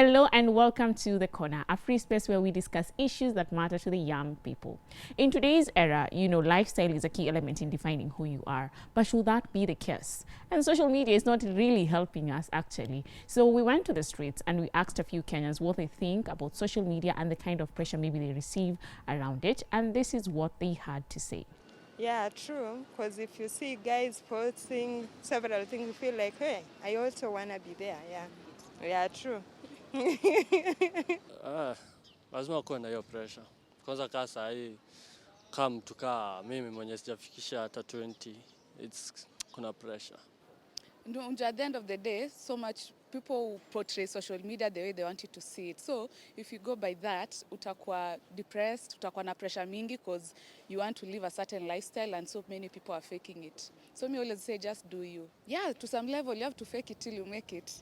Hello and welcome to The Corner, a free space where we discuss issues that matter to the young people. In today's era, lifestyle is a key element in defining who you are. But should that be the case? And social media is not really helping us, actually. So we went to the streets and we asked a few Kenyans what they think about social media and the kind of pressure maybe they receive around it. And this is what they had to say. Yeah, true. Because if you see guys posting several things, you feel like, hey, I also want to be there. Yeah, true. Lazima kuwe na hiyo pressure. Kwanza kaa saa hii kama mtu kaa mimi mwenye sijafikisha hata 20, kuna pressure. At the end of the day, so much people portray social media the way they want you to see it. So if you go by that, utakuwa depressed, utakuwa na pressure mingi because you want to live a certain lifestyle and so many people are faking it. So me always say just do you. Yeah, to some level you have to fake it till you make it.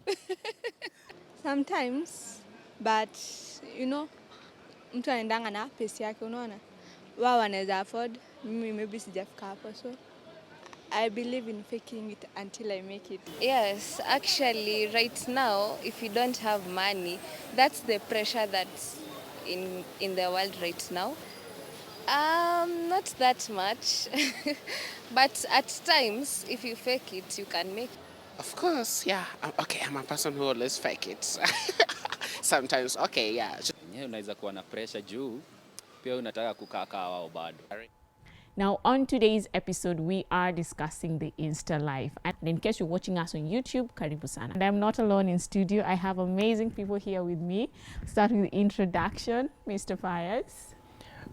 Sometimes, but mtu anaendanga na pesa yake, unaona? Wao wanaweza afford, mimi maybe sijafika hapo, so I believe in faking it until I make it. Yes, actually right now if you don't have money, that's the pressure that's in the world right now. Not that much. But at times if you fake it, you can make it. Of course, yeah. Okay, I'm a person who always fake it. Sometimes, okay, yeah. Unaweza kuwa na pressure juu pia unataka kukaa wao bado. Now, on today's episode, we are discussing the Insta life. And in case you're watching us on YouTube, karibu sana. And I'm not alone in studio. I have amazing people here with me. Starting with the introduction, Mr. Pius.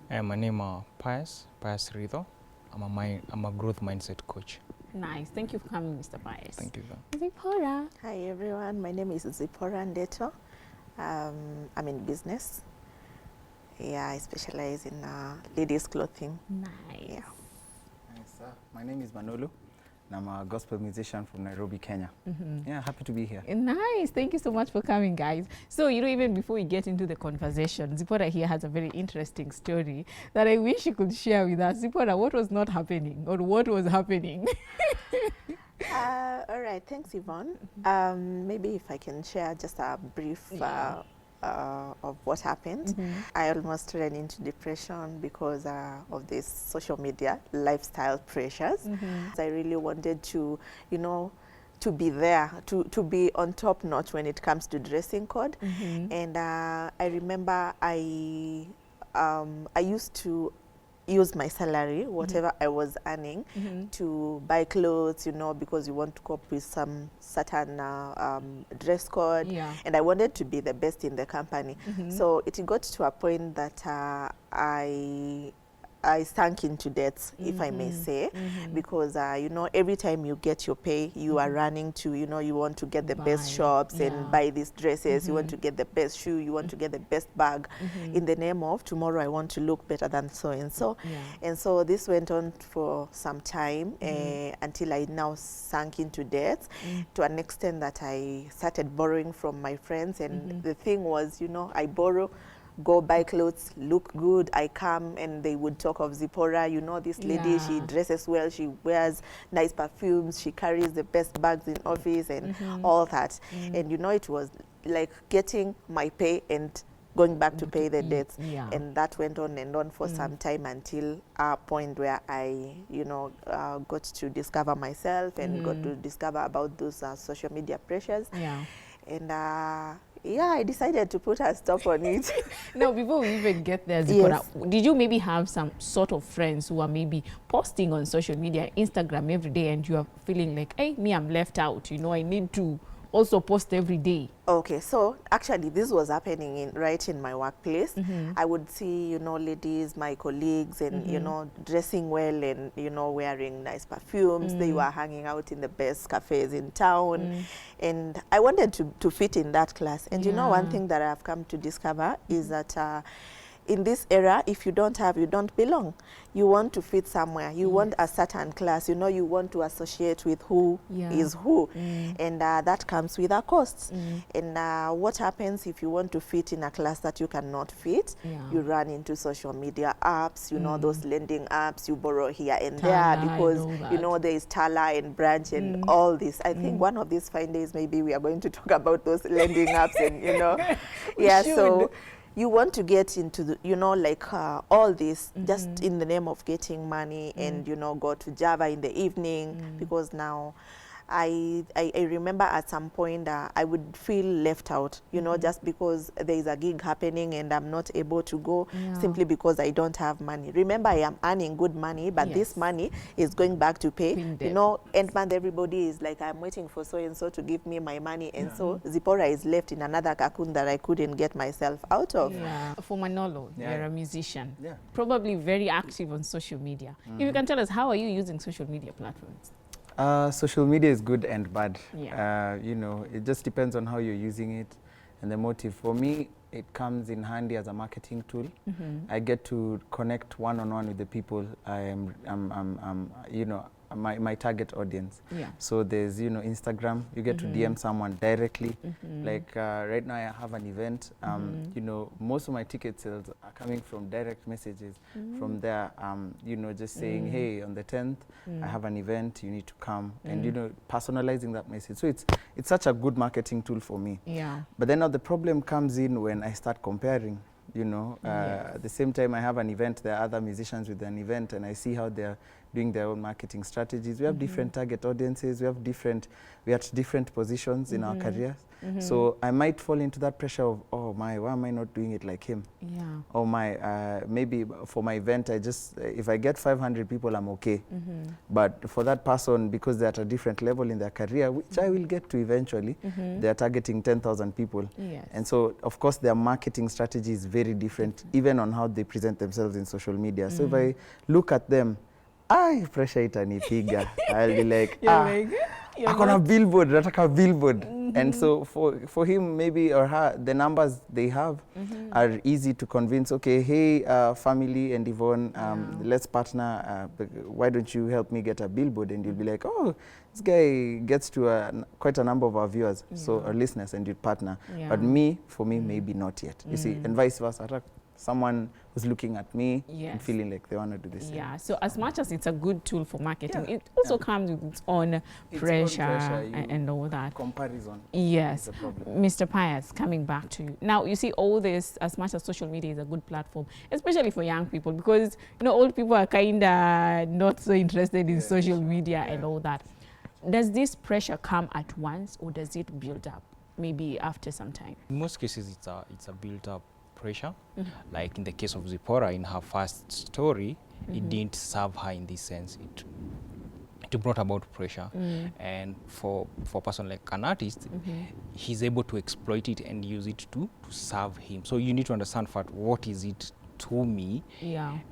My name is Pius Rido. I'm a growth mindset coach. Nice. Thank you for coming, Mr. Pius. Thank you. Zipporah. Hi everyone, my name is Zipporah Ndeto. I'm in business. Yeah, I specialize in ladies clothing. Nice. Yeah. My name is Manolo and I'm a gospel musician from Nairobi, Kenya. Yeah, happy to be here. Nice. Thank you so much for coming, guys. So, even before we get into the conversation, Zipporah here has a very interesting story that I wish you could share with us. Zipporah, what was not happening or what was happening? All right, thanks, Yvonne. Maybe if I can share just a brief of what happened. I almost ran into depression because of this social media lifestyle pressures. I really wanted to, to be there, to be on top notch when it comes to dressing code. And I remember I used to use my salary, whatever I was earning, to buy clothes, because you want to cope with some certain dress code. Yeah. And I wanted to be the best in the company. So it got to a point that I sank into debt, if I may say, because, every time you get your pay, you are running to, you want to get the best shops and buy these dresses, you want to get the best shoe, you want to get the best bag, in the name of tomorrow I want to look better than so-and-so. And so this went on for some time until I now sank into debt to an extent that I started borrowing from my friends. And the thing was, I borrow, go buy clothes, look good, I come and they would talk of Zipporah, this lady, she dresses well, she wears nice perfumes, she carries the best bags in office and all that. And it was like getting my pay and going back to pay the debts. And that went on and on for some time until a point where I, got to discover myself and got to discover about those social media pressures. And I decided to put a stop on it. No, before we even get there, Zipporah, did you maybe have some sort of friends who are maybe posting on social media, Instagram every day, and you are feeling like, hey, me, I'm left out, I need to also post every day? Okay, so actually this was happening right in my workplace. I would see, ladies, my colleagues, and, dressing well and, wearing nice perfumes. They were hanging out in the best cafes in town. And I wanted to fit in that class. And, one thing that I've come to discover is that in this era, if you don't have, you don't belong. You want to fit somewhere. You want a certain class. You know, you want to associate with who is who. And that comes with a cost. And what happens if you want to fit in a class that you cannot fit? You run into social media apps, you know, those lending apps. You borrow here and there because, you know, there is Tala and Branch and all this. I think one of these fine days, maybe we are going to talk about those lending apps and, you know. So you want to get into the, you know, like all this just in the name of getting money and, you know, go to Java in the evening because now I remember at some point I would feel left out, you know, just because there is a gig happening and I'm not able to go simply because I don't have money. Remember, I am earning good money, but this money is going back to pay. You know, end month everybody is like, I'm waiting for so-and-so to give me my money. And so Zipporah is left in another cocoon that I couldn't get myself out of. For Manolo, you're a musician, probably very active on social media. If you can tell us, how are you using social media platforms? Social media is good and bad. You know, it just depends on how you're using it and the motive. For me, it comes in handy as a marketing tool. I get to connect one-on-one with the people you know, my target audience. So there's, you know, Instagram, you get to DM someone directly. Like right now I have an event, you know, most of my ticket sales are coming from direct messages from there, you know, just saying, hey, on the 10th, I have an event, you need to come, and, you know, personalizing that message. So it's such a good marketing tool for me. But then now the problem comes in when I start comparing. You know, at the same time I have an event, there are other musicians with an event, and I see how they're doing their own marketing strategies. We have different target audiences, we are at different positions in our careers. So I might fall into that pressure of, oh my, why am I not doing it like him? Or my, maybe for my event, I just, if I get 500 people, I'm okay. But for that person, because they're at a different level in their career, which I will get to eventually, they're targeting 10,000 people. And so, of course, their marketing strategy is very different, even on how they present themselves in social media. So if I look at them, pressure itanipiga. I'll be like, akona billboard, nataka billboard. And so for him, maybe, or her, the numbers they have are easy to convince, okay, hey, family and Yvonne, let's partner. Why don't you help me get a billboard? And you'll be like, oh, this guy gets to quite a number of our viewers, so our listeners, and you'd partner. But for me, maybe not yet. You see, and vice versa. Someone who's looking at me and feeling like they want to do this. So as much as it's a good tool for marketing, it also comes with its own pressure and all that. Comparison. Yes. Mr. Pius, coming back to you. Now, you see all this, as much as social media is a good platform, especially for young people, because, you know, old people are kind of not so interested in social media and all that. Does this pressure come at once, or does it build up maybe after some time? In most cases, it's a built-up pressure. Like in the case of Zipporah, in her first story, it didn't serve her in this sense. It brought about pressure. And for a person like an artist, he's able to exploit it and use it to serve him. So you need to understand first, what is it to me?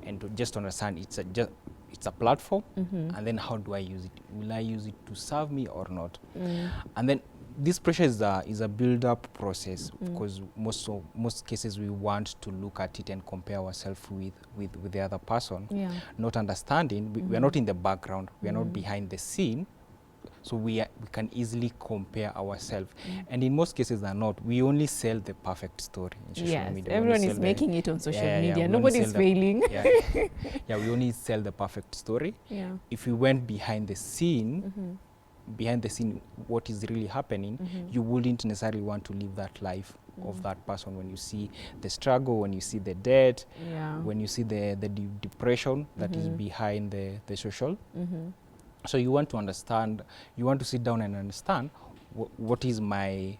And to just understand it's a platform, and then how do I use it? Will I use it to serve me or not? And then this pressure is a build-up process, because most cases we want to look at it and compare ourselves with the other person, not understanding. We are not in the background, we are not behind the scene, so we can easily compare ourselves. And in most cases are not. We only sell the perfect story in social media. Everyone is making it on social media. Nobody's failing. We only sell the perfect story. If we went behind the scene, what is really happening, you wouldn't necessarily want to live that life of that person. When you see the struggle, when you see the debt, when you see the depression that is behind the social. So you want to understand, you want to sit down and understand what is my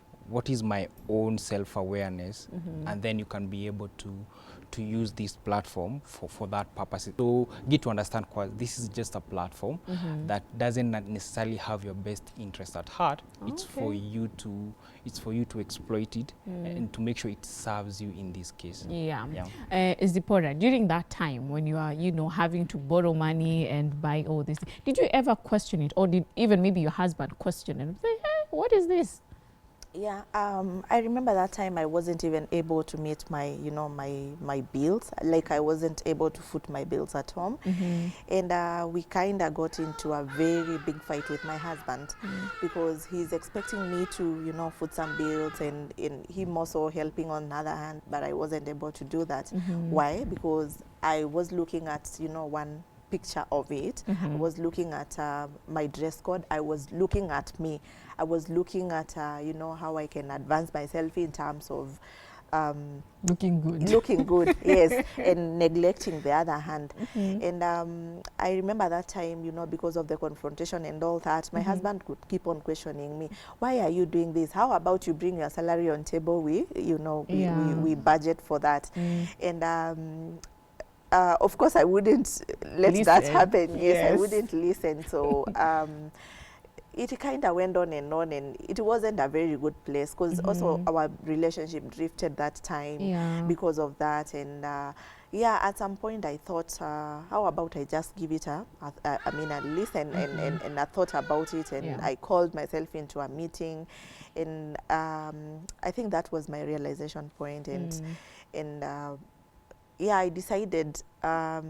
own self-awareness, and then you can be able to use this platform for that purpose. So get to understand, this is just a platform that doesn't necessarily have your best interest at heart. It's for you to exploit it and to make sure it serves you in this case. Zipporah, during that time when you are, having to borrow money and buy all this, did you ever question it, or did even maybe your husband question it and say, hey, what is this? Yeah, I remember that time I wasn't even able to meet my, you know, my bills. Like I wasn't able to foot my bills at home. And we kind of got into a very big fight with my husband because he's expecting me to, you know, foot some bills and him also helping on the other hand, but I wasn't able to do that. Why? Because I was looking at, you know, one picture of it. I was looking at my dress code. I was looking at me. I was looking at, you know, how I can advance myself in terms of Looking good. Looking good, yes, and neglecting the other hand. And I remember that time, you know, because of the confrontation and all that, my husband could keep on questioning me. Why are you doing this? How about you bring your salary on table? We, you know, we budget for that. And of course, I wouldn't let that happen. Yes, I wouldn't listen. So it kind of went on, and it wasn't a very good place because also our relationship drifted that time because of that. And yeah, at some point I thought, how about I just give it a listen, and I thought about it, and I called myself into a meeting, and I think that was my realization point. And yeah, I decided to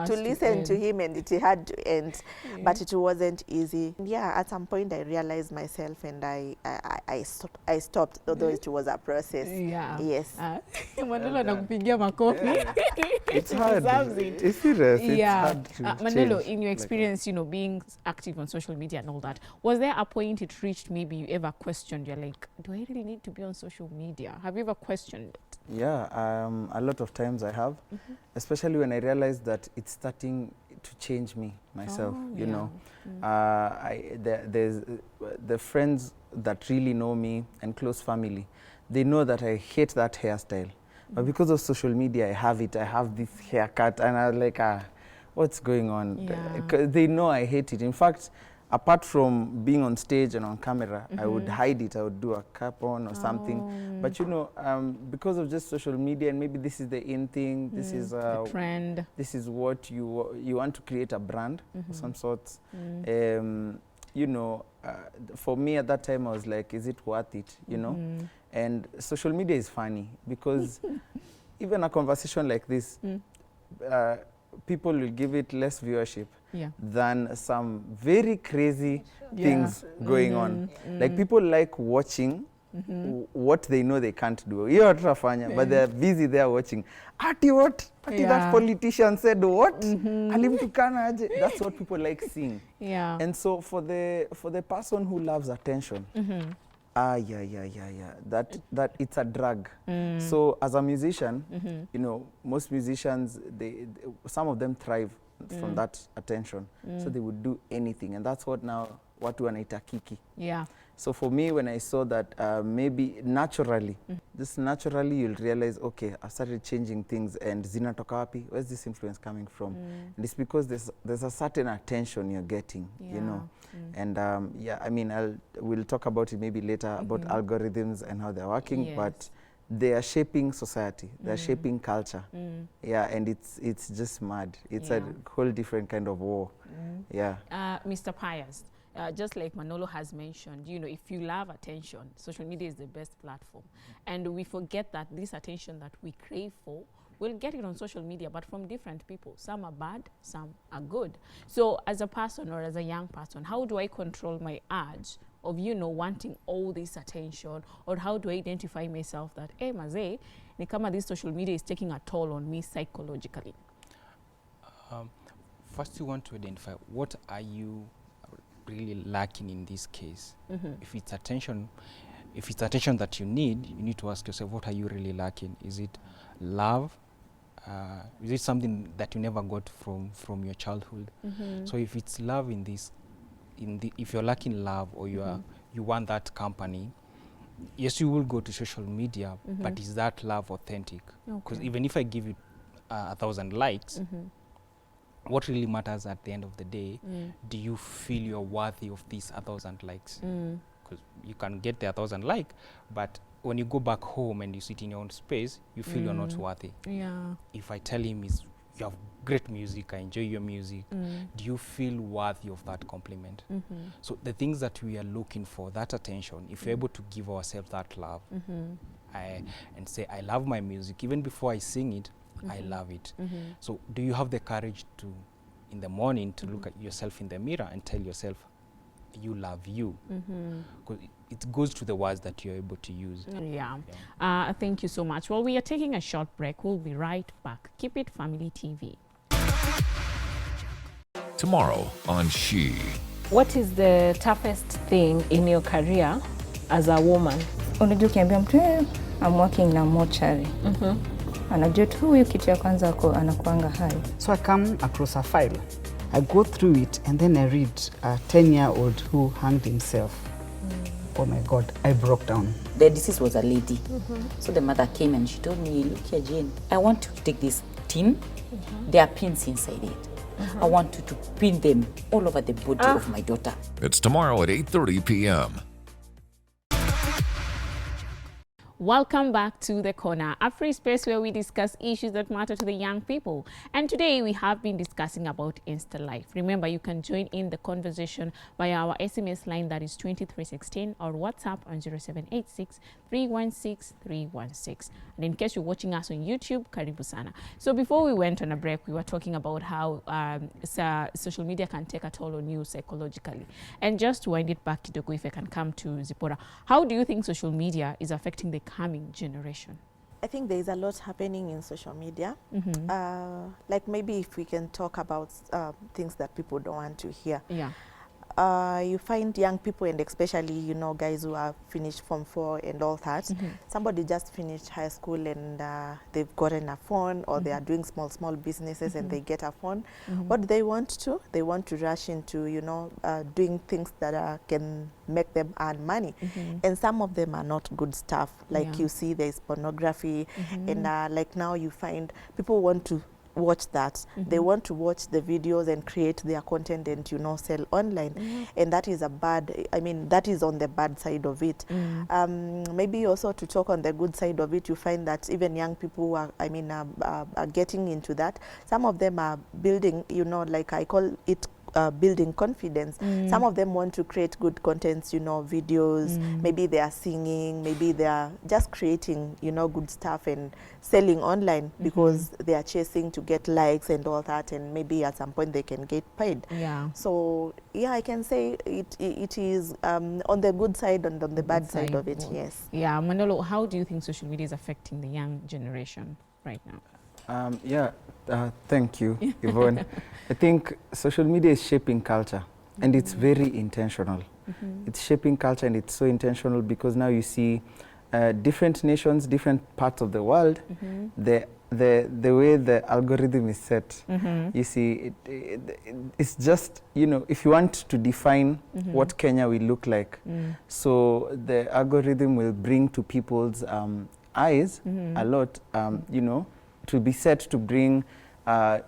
listen to him, and it had to end, but it wasn't easy. Yeah, at some point I realized myself, and I stopped, although it was a process. Yes. Manolo nakupigia makofi. It's He hard. deserves it. It's serious. It's hard to Manolo, change in your experience, you know, being active on social media and all that, was there a point it reached maybe you ever questioned, you're like, do I really need to be on social media? Have you ever questioned it? Yeah, a lot of times I have, especially when I realized that it's starting to change me, myself, you know. There's the friends that really know me and close family, they know that I hate that hairstyle. But because of social media, I have it. I have this haircut, and I'm like, what's going on? They know I hate it. In fact, apart from being on stage and on camera, I would hide it. I would do a cap on or something. But you know, because of just social media, and maybe this is the in thing, this is the trend. This is what you want to create a brand of some sort. You know, for me at that time, I was like, is it worth it? You know, and social media is funny because even a conversation like this, people will give it less viewership than some very crazy things going on. Like people like watching what they know they can't do. But they're busy there watching. That politician said what? That's what people like seeing. And so for the person who loves attention, that it's a drug. So as a musician, you know, most musicians, some of them thrive from that attention. So they would do anything, and that's what now watu wanaita kiki. So for me, when I saw that maybe naturally, just naturally you'll realize, okay, I've started changing things, and zinatoka wapi? Where's this influence coming from? And it's because there's a certain attention you're getting, you know. And yeah, I mean, we'll talk about it maybe later about algorithms and how they're working, but they are shaping society. They're shaping culture. Yeah, and it's just mad. It's a whole different kind of war. Mr. Pius, just like Manolo has mentioned, you know, if you love attention, social media is the best platform. And we forget that this attention that we crave for, we'll get it on social media, but from different people. Some are bad, some are good. So as a person or as a young person, how do I control my urge of, you know, wanting all this attention? Or how do I identify myself that, hey, maze, ni kama this social media is taking a toll on me psychologically? First, you want to identify what are you really lacking in this case. If it's attention that you need to ask yourself, what are you really lacking? Is it love? Is it something that you never got from your childhood? So if it's love if you're lacking love, or you want that company, yes, you will go to social media, but is that love authentic? Because even if I give you 1,000 likes, what really matters at the end of the day, do you feel you're worthy of these 1,000 likes? Because you can get the 1,000 like, but when you go back home and you sit in your own space, you feel you're not worthy. If I tell him you have great music, I enjoy your music. Do you feel worthy of that compliment? So the things that we are looking for, that attention, if we're able to give ourselves that love, and say, I love my music, even before I sing it, I love it. So do you have the courage to, in the morning, to look at yourself in the mirror and tell yourself, you love you? Because it goes to the words that you're able to use. Thank you so much. Well, we are taking a short break. We'll be right back. Keep it Family TV. Tomorrow on She. What is the toughest thing in your career as a woman? Unajua ukiambia mtu I'm working na mortuary. Anajua tu huyu kitu ya kwanza anakuanga hai. So I come across a file. I go through it and then I read a 10-year-old who hanged himself. Oh my God, I broke down. The deceased was a lady. So the mother came and she told me, look here, Jane, I want you to take this tin. There are pins inside it. I want you to pin them all over the body of my daughter. It's tomorrow at 8:30 p.m. Welcome back to The Corner, a free space where we discuss issues that matter to the young people. And today we have been discussing about Insta Life. Remember, you can join in the conversation via our SMS line, that is 2316, or WhatsApp on 0786 316 316. And in case you're watching us on YouTube, karibu sana. So before we went on a break, we were talking about how social media can take a toll on you psychologically. And just to wind it back, Kidogo, if I can come to Zipporah, how do you think social media is affecting the coming generation? I think there is a lot happening in social media. Like maybe if we can talk about things that people don't want to hear. You find young people, and especially, you know, guys who have finished Form 4 and all that. Somebody just finished high school and they've gotten a phone, or they are doing small businesses and they get a phone. What do they want to? They want to rush into, you know, doing things that can make them earn money. And some of them are not good stuff. Like you see, there's pornography, and like now you find people want to watch that. They want to watch the videos and create their content and, you know, sell online. And that is a bad, I mean, that is on the bad side of it. Maybe also to talk on the good side of it, you find that even young people who are, I mean, are getting into that. Some of them are building, you know, like I call it building confidence. Some of them want to create good contents, you know, videos. Maybe they are singing, maybe they are just creating, you know, good stuff and selling online because they are chasing to get likes and all that, and maybe at some point they can get paid. So yeah, I can say it is on the good side and on the bad side of it. Yes. Yeah, Manolo, how do you think social media is affecting the young generation right now? Thank you, Yvonne. I think social media is shaping culture, and it's very intentional. It's shaping culture, and it's so intentional because now you see different nations, different parts of the world, the way the algorithm is set. You see, it's just, you know, if you want to define what Kenya will look like, so the algorithm will bring to people's eyes a lot, you know, to be set to bring,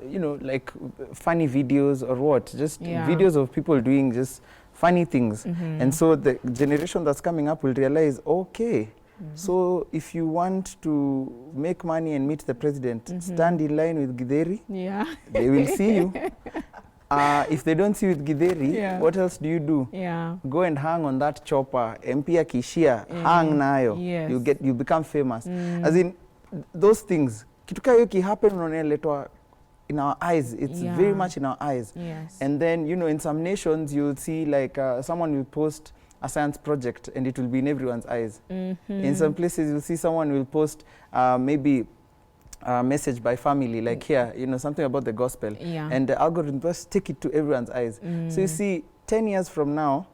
you know, like funny videos or what, just videos of people doing just funny things. And so the generation that's coming up will realize, okay, so if you want to make money and meet the president, stand in line with Githeri, they will see you. If they don't see with Githeri, what else do you do? Go and hang on that chopper, MP Kishia, hang nayo, you become famous. As in, those things, kituka yoki happen unaoneletwa in our eyes. It's very much in our eyes. And then, you know, in some nations you'll see like someone will post a science project and it will be in everyone's eyes. In some places you'll see someone will post maybe a message by family, like here, you know, something about the gospel, and the algorithm just take it to everyone's eyes. So you see, 10 years from now,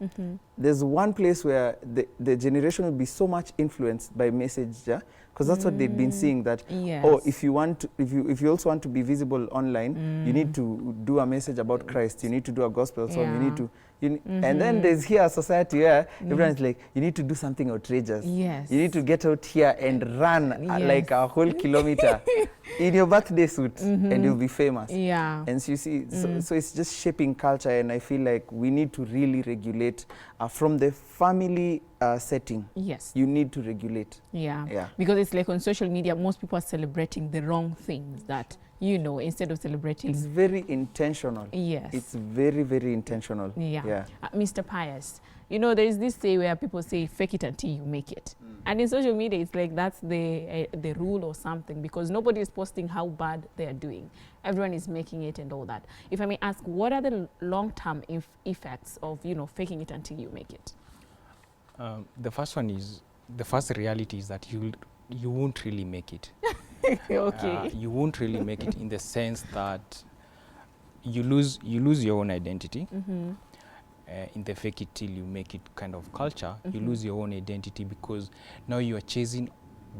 there's one place where the generation will be so much influenced by message, because that's what they've been seeing, that oh, if you want to, if you also want to be visible online, you need to do a message about Christ, you need to do a gospel song, you need to and then there's here a society where everyone's like, you need to do something outrageous, you need to get out here and run like a whole kilometer in your birthday suit and you'll be famous. And so you see, so it's just shaping culture, and I feel like we need to really regulate from the family setting. You need to regulate. Because it's like on social media, most people are celebrating the wrong things that you know, instead of celebrating. It's very intentional. Yes. It's very, very intentional. Yeah. Mr. Pius, you know, there is this say where people say, fake it until you make it. And in social media, it's like that's the rule or something, because nobody is posting how bad they are doing. Everyone is making it and all that. If I may ask, what are the long-term effects of, you know, faking it until you make it? The first reality is that you won't really make it. Okay. You won't really make it in the sense that you lose your own identity. In the fake it till you make it kind of culture, you lose your own identity, because now you are chasing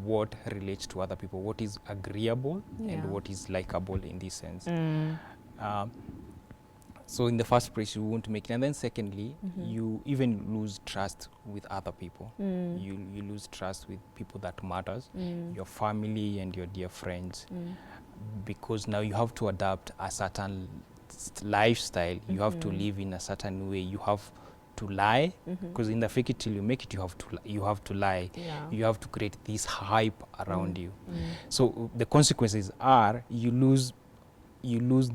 what relates to other people, what is agreeable and what is likable in this sense. So in the first place, you won't make it. And then secondly, you even lose trust with other people. You lose trust with people that matters, your family and your dear friends, because now you have to adapt a certain lifestyle. You have to live in a certain way. You have to lie, because in the fake it till you make it, you have to lie. You have to create this hype around you. So the consequences are you lose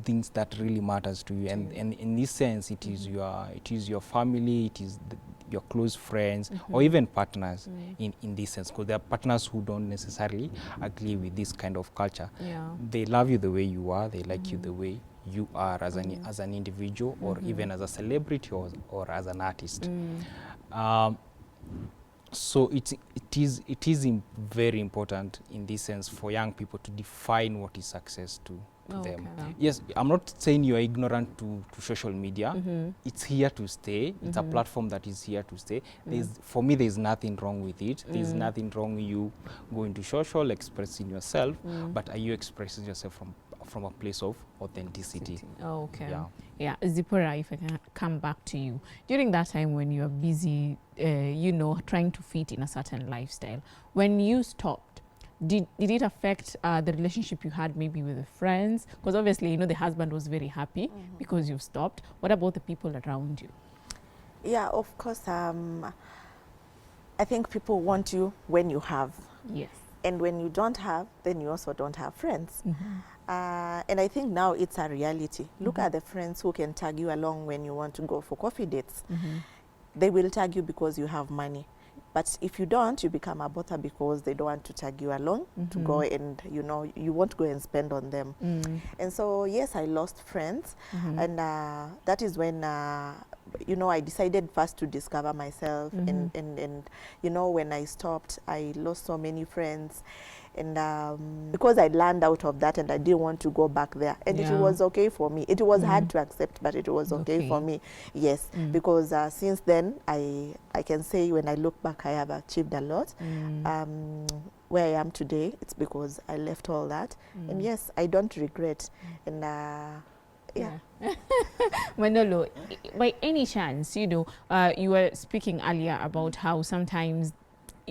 things that really matters to you, and in this sense, it is your family, it is your close friends, or even partners. In this sense, because there are partners who don't necessarily agree with this kind of culture. They love you the way you are. They like you the way you are as an individual, or even as a celebrity, or as an artist. So it is very important in this sense for young people to define what is success to them. Yes, I'm not saying you are ignorant to social media. It's here to stay. It's a platform that is here to stay. For me, there's nothing wrong with it. There's nothing wrong with you going to social, expressing yourself, but are you expressing yourself from a place of authenticity? Yeah, Zipporah, if I can come back to you. During that time when you are busy, you know, trying to fit in a certain lifestyle, when you stopped, did it affect the relationship you had maybe with the friends? Because obviously, you know, the husband was very happy because you've stopped. What about the people around you? Yeah, of course. I think people want you when you have. Yes. And when you don't have, then you also don't have friends. And I think now it's a reality. Look at the friends who can tag you along when you want to go for coffee dates. They will tag you because you have money. But if you don't, you become a bother because they don't want to tag you along to go, and you know, you won't go and spend on them. And so, yes, I lost friends. And that is when, you know, I decided first to discover myself. And, you know, when I stopped, I lost so many friends. And because I learned out of that, and I didn't want to go back there. And it was okay for me. It was hard to accept, but it was okay for me. Yes, because since then, I can say when I look back, I have achieved a lot. Where I am today, it's because I left all that. And yes, I don't regret. And yeah. Manolo, by any chance, you know, you were speaking earlier about how sometimes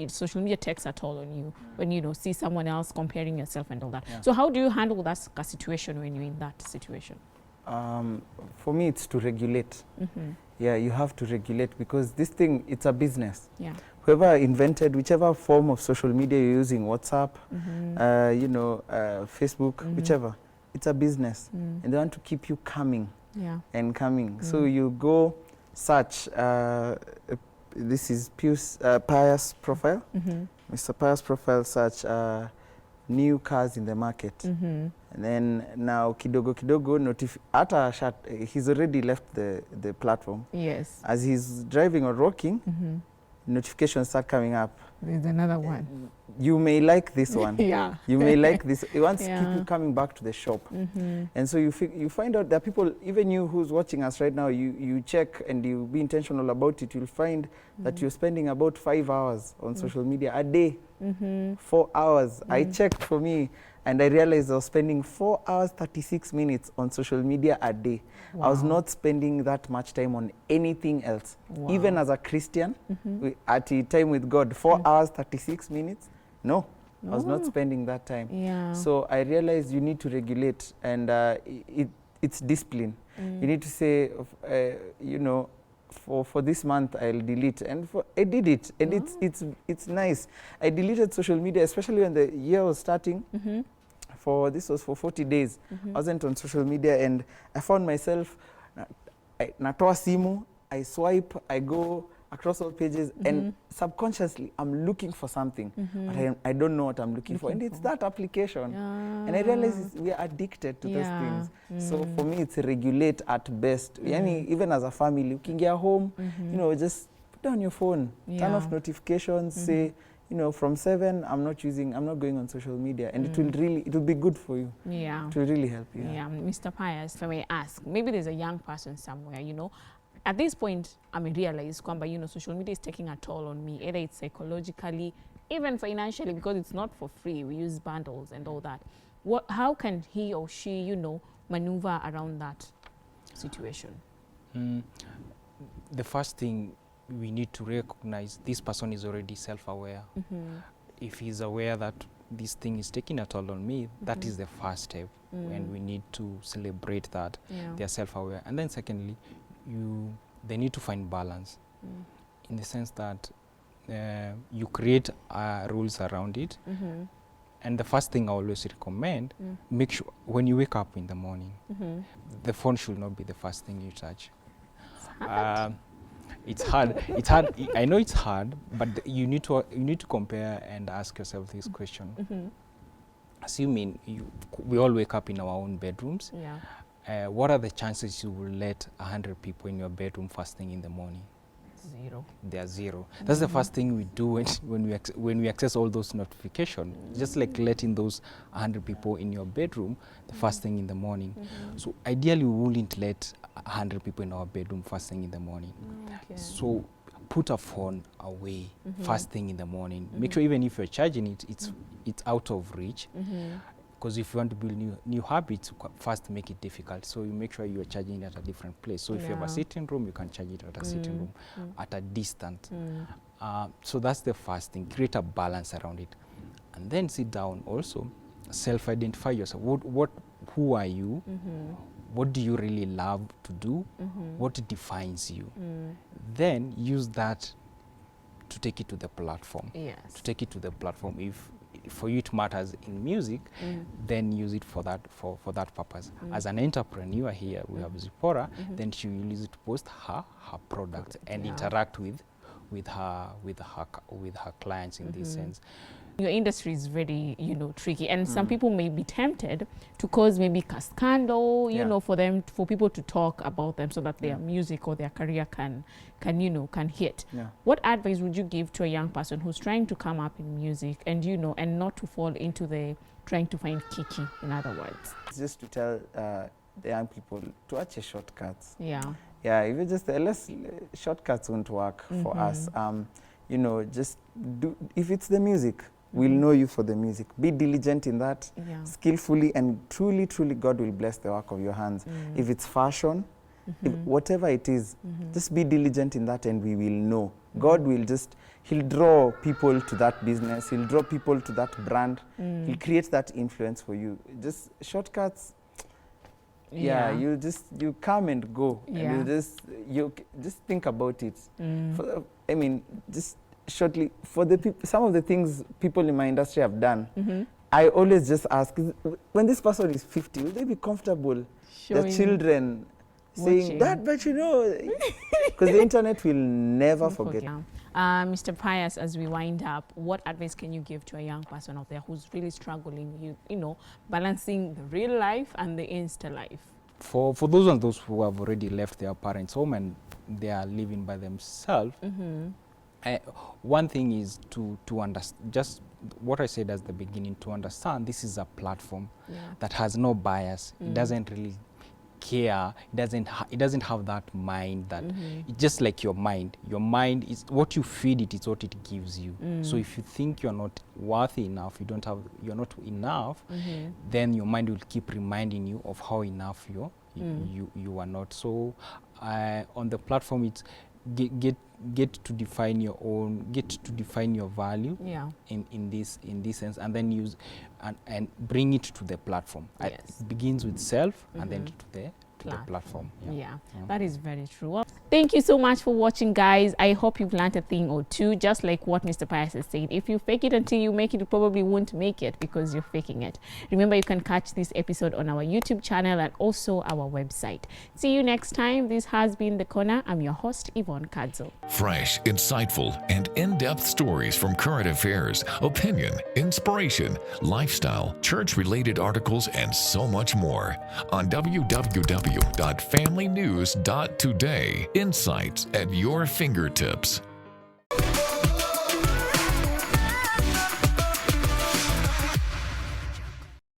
social media takes a toll on you when you know see someone else comparing yourself and all that. So how do you handle that situation when you're in that situation? For me, it's to regulate. Yeah, you have to regulate, because this thing, it's a business. Whoever invented whichever form of social media you're using, WhatsApp, you know, Facebook, whichever, it's a business, and they want to keep you coming and coming. So you go search. This is Pius profile. Mr. Pius profile search new cars in the market. And then now kidogo he's already left the platform. Yes. As he's driving or walking, notifications start coming up. There's another one. You may like this one. You may like this. It wants to keep you coming back to the shop. And so you find out that people, even you who's watching us right now, you check and you be intentional about it. You'll find that you're spending about 5 hours on social media a day. 4 hours. I checked for me, and I realized I was spending 4 hours, 36 minutes on social media a day. I was not spending that much time on anything else. Even as a Christian, at a time with God, 4 hours, 36 minutes, no. I was not spending that time. So I realized you need to regulate, and it's discipline. You need to say, you know, for this month I'll delete, and I did it, and it's nice. I deleted social media, especially when the year was starting. this was for 40 days. I wasn't on social media, and I found myself, natoa simu, I swipe, I go across all pages, and subconsciously I'm looking for something, but I don't know what I'm looking for. And it's that application. And I realize we are addicted to those things. So for me, it's regulate at best. Even as a family, ukiingia home, you know, just put down your phone, turn off notifications, say, you know, from 7, I'm not going on social media, and it will be good for you. Yeah. It will really help you. Yeah. Mr. Pius, if I may ask, maybe there's a young person somewhere, you know, at this point, I mean, realize kwamba, you know, social media is taking a toll on me, either it's psychologically, even financially, because it's not for free. We use bundles and all that. How can he or she, you know, maneuver around that situation? The first thing we need to recognize, this person is already self-aware. If he's aware that this thing is taking a toll on me, that is the first step, and we need to celebrate that they are self-aware. And then secondly, they need to find balance in the sense that you create rules around it. And the first thing I always recommend, make sure when you wake up in the morning, the phone should not be the first thing you touch. It's hard. I know it's hard, but you need to compare and ask yourself this question. Assuming we all wake up in our own bedrooms, what are the chances you will let 100 people in your bedroom first thing in the morning? Zero. They are zero. That's the first thing we do when we access all those notifications. Just like letting those 100 people in your bedroom the first thing in the morning. So ideally, we wouldn't let 100 people in our bedroom first thing in the morning. So put a phone away first thing in the morning. Make sure even if you're charging it, it's out of reach. Because if you want to build new habits, first make it difficult. So you make sure you're charging it at a different place. So if you have a sitting room, you can charge it at a sitting room at a distance. So that's the first thing. Create a balance around it, and then sit down. Also, self-identify yourself. Who are you? What do you really love to do? What defines you? Then use that to take it to the platform. To take it to the platform. If for you it matters in music, then use it for that purpose. As an entrepreneur here, we have Zipporah, then she will use it to post her products and interact with her clients in this sense. Your industry is very, you know, tricky, and some people may be tempted to cause maybe a scandal, you know, for people to talk about them so that their music or their career can hit. What advice would you give to a young person who's trying to come up in music and, you know, and not to fall into the trying to find kiki, in other words? It's just to tell the young people to watch your shortcuts. Yeah, if you just shortcuts won't work for us. You know, just do, if it's the music, we'll know you for the music. Be diligent in that, skillfully, and truly, truly God will bless the work of your hands. If it's fashion, if whatever it is, just be diligent in that, and we will know. God will He'll draw people to that business. He'll draw people to that brand. He'll create that influence for you. Just shortcuts. You come and go. And you just think about it. Just shortly, for some of the things people in my industry have done, I always just ask, when this person is 50, will they be comfortable? Their children saying that, but you know, because the internet will never forget. Mr. Pius, as we wind up, what advice can you give to a young person out there who's really struggling, you know, balancing the real life and the Insta life? For those who have already left their parents' home and they are living by themselves, one thing is to understand, just what I said at the beginning, to understand this is a platform that has no bias. It doesn't really care. It doesn't have that mind that it's just like your mind. Your mind is what you feed it. It's what it gives you. So if you think you're not worthy enough, you're not enough, then your mind will keep reminding you of how enough you are not. So on the platform, it's get to define your own, get to define your value in this sense, and then use and bring it to the platform. It begins with self and then to the platform. That is very true. Well, Thank you so much for watching, guys. I hope you've learned a thing or two, just like what Mr. Pius has said. If you fake it until you make it, you probably won't make it because you're faking it. Remember, you can catch this episode on our YouTube channel and also our website. See you next time. This has been The Corner. I'm your host, Yvonne Kadzo. Fresh, insightful, and in-depth stories from current affairs, opinion, inspiration, lifestyle, church-related articles, and so much more on www.familynews.today. Insights at your fingertips.